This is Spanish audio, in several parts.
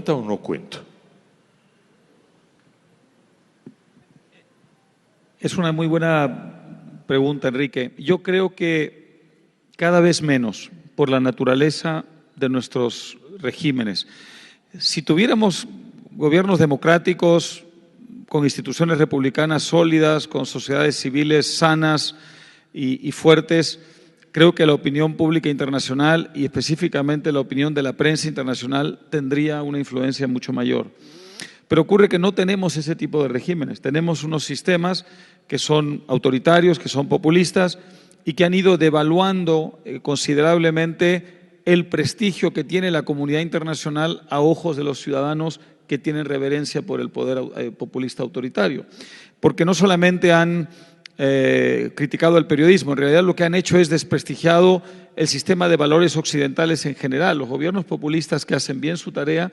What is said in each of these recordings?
¿Cuenta o no cuenta? Es una muy buena pregunta, Enrique. Yo creo que cada vez menos, por la naturaleza de nuestros regímenes. Si tuviéramos gobiernos democráticos, con instituciones republicanas sólidas, con sociedades civiles sanas y fuertes, creo que la opinión pública internacional y específicamente la opinión de la prensa internacional tendría una influencia mucho mayor. Pero ocurre que no tenemos ese tipo de regímenes. Tenemos unos sistemas que son autoritarios, que son populistas y que han ido devaluando considerablemente el prestigio que tiene la comunidad internacional a ojos de los ciudadanos que tienen reverencia por el poder populista autoritario. Porque no solamente han criticado el periodismo, en realidad lo que han hecho es desprestigiado el sistema de valores occidentales en general. Los gobiernos populistas que hacen bien su tarea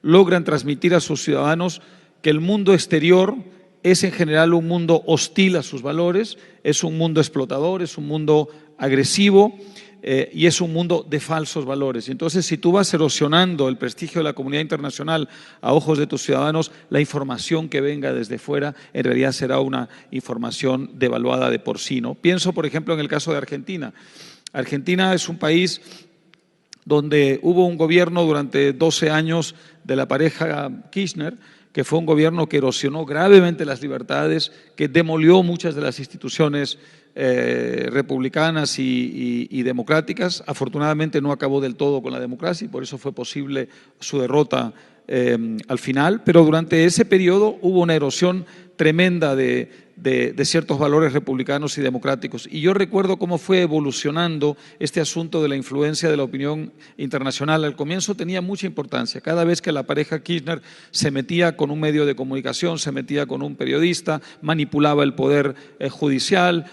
logran transmitir a sus ciudadanos que el mundo exterior es en general un mundo hostil a sus valores, es un mundo explotador, es un mundo agresivo y es un mundo de falsos valores. Entonces, si tú vas erosionando el prestigio de la comunidad internacional a ojos de tus ciudadanos, la información que venga desde fuera en realidad será una información devaluada de por sí, ¿no? Pienso, por ejemplo, en el caso de Argentina. Argentina es un país donde hubo un gobierno durante 12 años de la pareja Kirchner, que fue un gobierno que erosionó gravemente las libertades, que demolió muchas de las instituciones republicanas y democráticas. Afortunadamente no acabó del todo con la democracia y por eso fue posible su derrota al final, pero durante ese periodo hubo una erosión tremenda de ciertos valores republicanos y democráticos. Y yo recuerdo cómo fue evolucionando este asunto de la influencia de la opinión internacional. Al comienzo tenía mucha importancia. Cada vez que la pareja Kirchner se metía con un medio de comunicación, se metía con un periodista, manipulaba el poder judicial,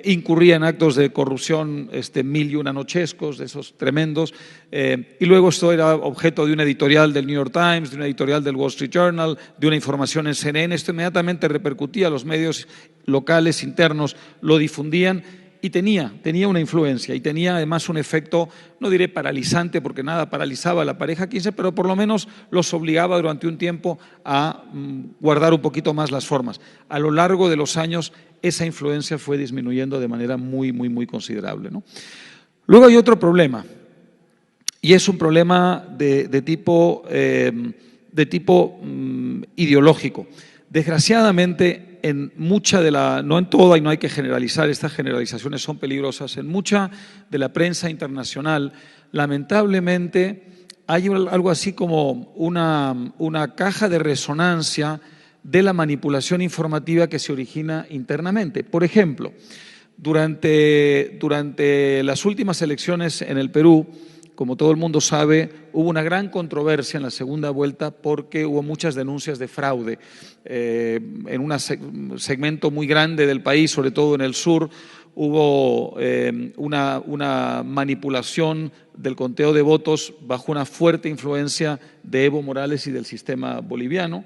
incurría en actos de corrupción mil y una nochescos, de esos tremendos, y luego esto era objeto de una editorial del New York Times, de una editorial del Wall Street Journal, de una información en CNN. Esto inmediatamente repercutía, los medios locales, internos, lo difundían y tenía una influencia y tenía además un efecto, no diré paralizante porque nada paralizaba a la pareja 15, pero por lo menos los obligaba durante un tiempo a guardar un poquito más las formas. A lo largo de los años esa influencia fue disminuyendo de manera muy considerable, ¿no? Luego hay otro problema y es un problema de tipo ideológico. Desgraciadamente, en mucha de la, no en toda y no hay que generalizar, estas generalizaciones son peligrosas, en mucha de la prensa internacional, lamentablemente, hay algo así como una caja de resonancia de la manipulación informativa que se origina internamente. Por ejemplo, durante las últimas elecciones en el Perú, como todo el mundo sabe, hubo una gran controversia en la segunda vuelta porque hubo muchas denuncias de fraude. En un segmento muy grande del país, sobre todo en el sur, hubo una manipulación del conteo de votos bajo una fuerte influencia de Evo Morales y del sistema boliviano,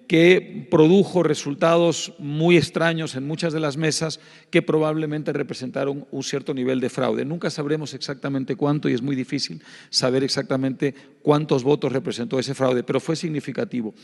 que produjo resultados muy extraños en muchas de las mesas que probablemente representaron un cierto nivel de fraude. Nunca sabremos exactamente cuánto y es muy difícil saber exactamente cuántos votos representó ese fraude, pero fue significativo.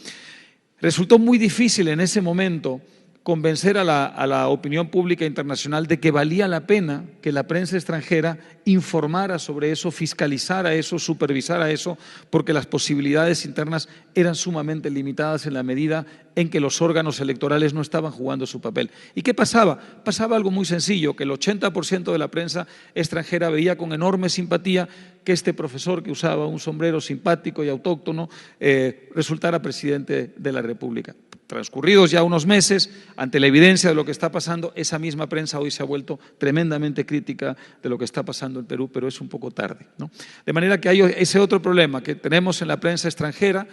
Resultó muy difícil en ese momento convencer a la opinión pública internacional de que valía la pena que la prensa extranjera informara sobre eso, fiscalizara eso, supervisara eso, porque las posibilidades internas eran sumamente limitadas en la medida en que los órganos electorales no estaban jugando su papel. ¿Y qué pasaba? Pasaba algo muy sencillo, que el 80% de la prensa extranjera veía con enorme simpatía que este profesor que usaba un sombrero simpático y autóctono resultara presidente de la República. Transcurridos ya unos meses, ante la evidencia de lo que está pasando, esa misma prensa hoy se ha vuelto tremendamente crítica de lo que está pasando en Perú, pero es un poco tarde, ¿no? De manera que hay ese otro problema que tenemos en la prensa extranjera,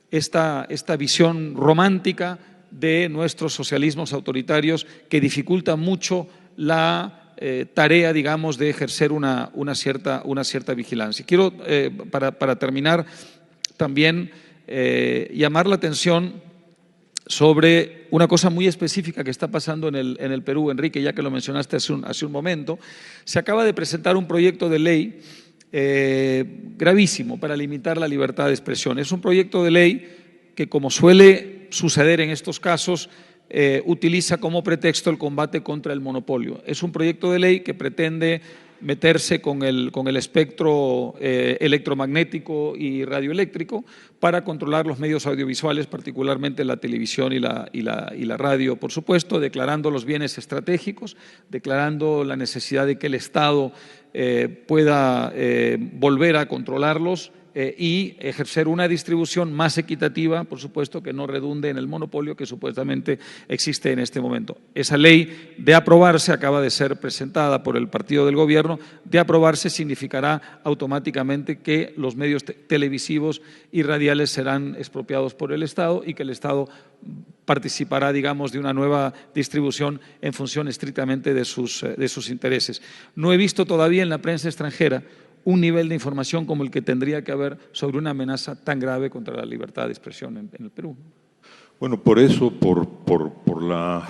esta visión romántica de nuestros socialismos autoritarios que dificulta mucho la tarea, digamos, de ejercer una cierta vigilancia. Quiero, para terminar, también llamar la atención sobre una cosa muy específica que está pasando en el Perú, Enrique, ya que lo mencionaste hace un momento. Se acaba de presentar un proyecto de ley gravísimo para limitar la libertad de expresión. Es un proyecto de ley que, como suele suceder en estos casos, utiliza como pretexto el combate contra el monopolio. Es un proyecto de ley que pretende meterse con el espectro electromagnético y radioeléctrico para controlar los medios audiovisuales, particularmente la televisión y la radio, por supuesto, declarando los bienes estratégicos, declarando la necesidad de que el Estado pueda volver a controlarlos y ejercer una distribución más equitativa, por supuesto, que no redunde en el monopolio que supuestamente existe en este momento. Esa ley, de aprobarse, acaba de ser presentada por el partido del Gobierno. De aprobarse significará automáticamente que los medios televisivos y radiales serán expropiados por el Estado y que el Estado participará, digamos, de una nueva distribución en función estrictamente de sus intereses. No he visto todavía en la prensa extranjera un nivel de información como el que tendría que haber sobre una amenaza tan grave contra la libertad de expresión en el Perú. Bueno, por eso, por la